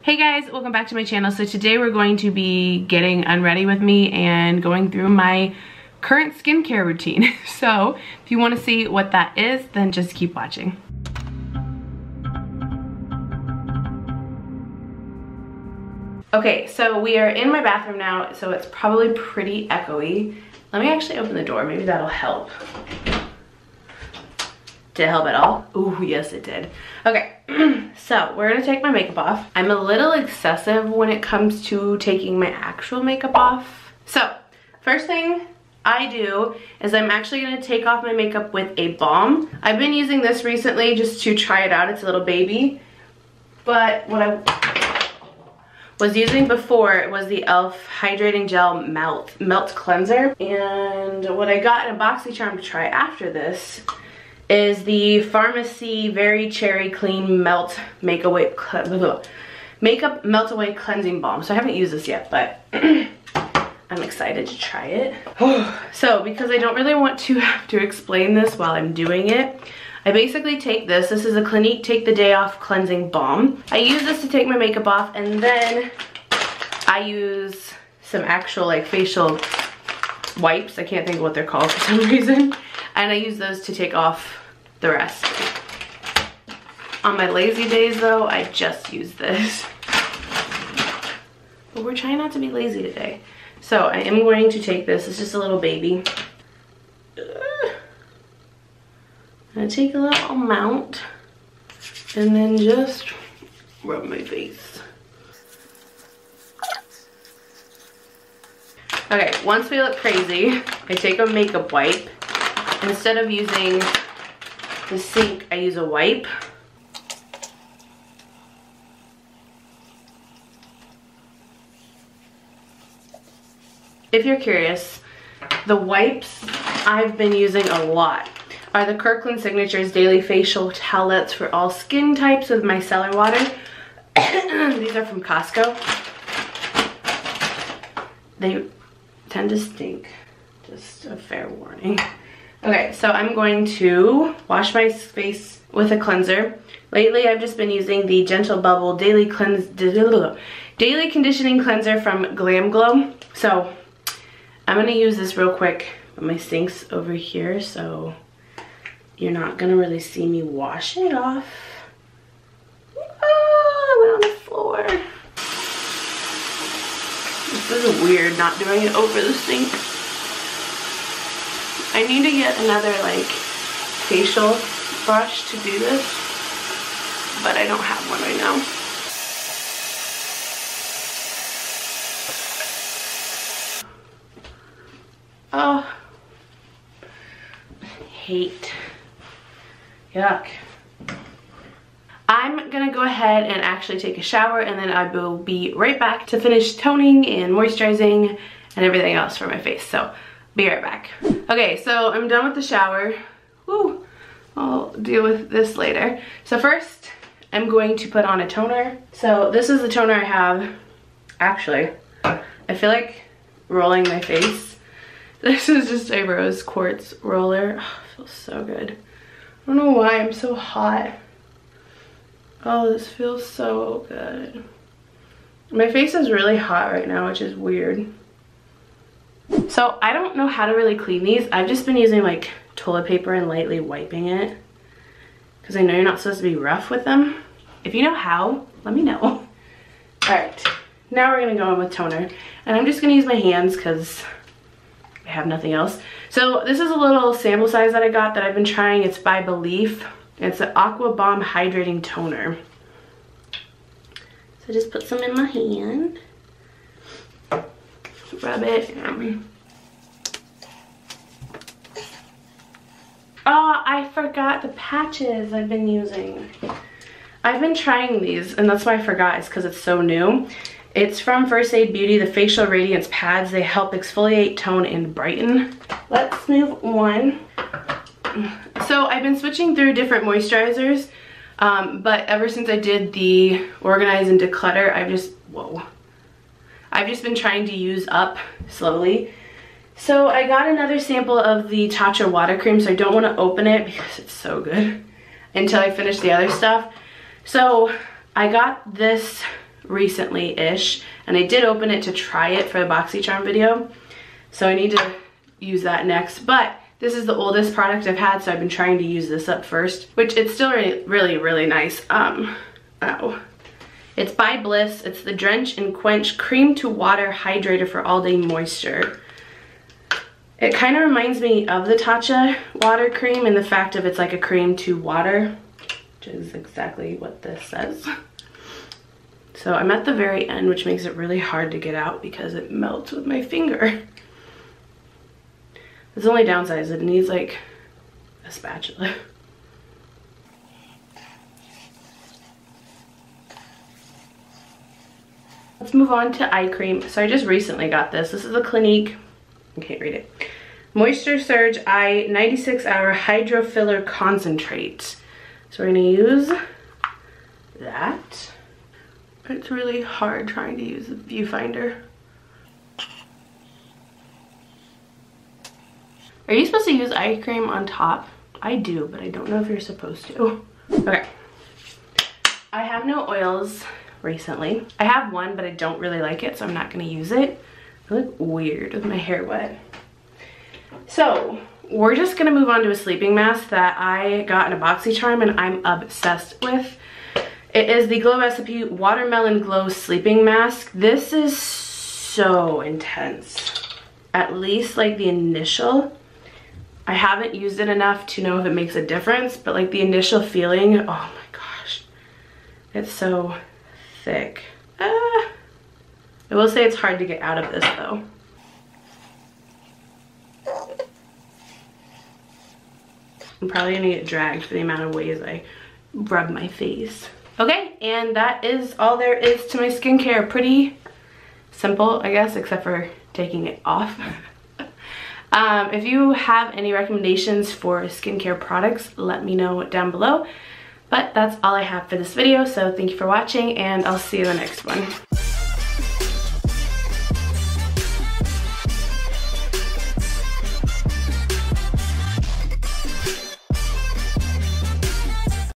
Hey guys, welcome back to my channel. So today we're going to be getting unready with me and going through my current skincare routine. So if you want to see what that is, then just keep watching. Okay, so we are in my bathroom now, so it's probably pretty echoey. Let me actually open the door, maybe that'll help. Did it help at all? Ooh, yes it did. Okay, so we're gonna take my makeup off. I'm a little excessive when it comes to taking my actual makeup off. So, first thing I do is I'm actually gonna take off my makeup with a balm. I've been using this recently just to try it out. It's a little baby. But what I was using before was the e.l.f. Hydrating Gel Melt Cleanser. And what I got in a BoxyCharm to try after this is the Pharmacy Very Cherry Clean Makeup Melt Away Cleansing Balm. So I haven't used this yet, but I'm excited to try it. So because I don't really want to have to explain this while I'm doing it, I basically take this. This is a Clinique Take the Day Off Cleansing Balm. I use this to take my makeup off, and then I use some actual like facial wipes. I can't think of what they're called for some reason. And I use those to take off the rest. On my lazy days though, I just use this. But we're trying not to be lazy today. So I am going to take this. It's just a little baby. I'm gonna take a little amount and then just rub my face. Okay, once we look crazy, I take a makeup wipe. Instead of using the sink, I use a wipe. If you're curious, the wipes I've been using a lot are the Kirkland Signatures Daily Facial Towelettes for all skin types with micellar water. These are from Costco. They tend to stink, just a fair warning. Okay, so I'm going to wash my face with a cleanser. Lately, I've just been using the Gentle Bubble Daily Conditioning Cleanser from Glam Glow. So I'm gonna use this real quick. My sink's over here, so you're not gonna really see me wash it off. Oh, I went on the floor. This is weird, not doing it over the sink. I need to get another like facial brush to do this, but I don't have one right now. Oh, hate. Yuck. I'm gonna go ahead and actually take a shower, and then I will be right back to finish toning and moisturizing and everything else for my face. So be right back. Okay, so I'm done with the shower. Woo, I'll deal with this later. So first, I'm going to put on a toner. So this is the toner I have. Actually, I feel like rolling my face. This is just a rose quartz roller. Oh, it feels so good. I don't know why I'm so hot. Oh, this feels so good. My face is really hot right now, which is weird. So I don't know how to really clean these. I've just been using like toilet paper and lightly wiping it, because I know you're not supposed to be rough with them. If you know how, let me know. All right, now we're gonna go in with toner, and I'm just gonna use my hands because I have nothing else. So this is a little sample size that I got that I've been trying. It's by Belief. It's the Aqua Bomb Hydrating Toner. So just put some in my hand. Rub it. Oh, I forgot the patches I've been using. I've been trying these, and that's why I forgot, is because it's so new. It's from First Aid Beauty, the Facial Radiance Pads. They help exfoliate, tone, and brighten. Let's move on. So I've been switching through different moisturizers, but ever since I did the Organize and Declutter, I've just been trying to use up slowly. So I got another sample of the Tatcha water cream, so I don't want to open it because it's so good until I finish the other stuff. So I got this recently-ish, and I did open it to try it for the BoxyCharm video, so I need to use that next. But this is the oldest product I've had, so I've been trying to use this up first, which it's still really nice. It's by Bliss. It's the Drench and Quench Cream to Water Hydrator for All Day Moisture. It kind of reminds me of the Tatcha water cream in the fact of it's like a cream to water, which is exactly what this says. So I'm at the very end, which makes it really hard to get out because it melts with my finger. The only downside is it needs like a spatula. Let's move on to eye cream. So I just recently got this. This is a Clinique, I can't read it. Moisture Surge Eye 96 Hour Hydro Filler Concentrate. So we're gonna use that. It's really hard trying to use the viewfinder. Are you supposed to use eye cream on top? I do, but I don't know if you're supposed to. Okay. I have no oils recently. I have one, but I don't really like it, so I'm not gonna use it. I look weird with my hair wet. So, we're just gonna move on to a sleeping mask that I got in a BoxyCharm and I'm obsessed with. It is the Glow Recipe Watermelon Glow Sleeping Mask. This is so intense. At least like the initial. I haven't used it enough to know if it makes a difference, but like the initial feeling, oh my gosh, it's so thick. I will say it's hard to get out of this though. I'm probably gonna get dragged for the amount of ways I rub my face. Okay, and that is all there is to my skincare. Pretty simple, I guess, except for taking it off. If you have any recommendations for skincare products, let me know down below. But that's all I have for this video, so thank you for watching, and I'll see you in the next one.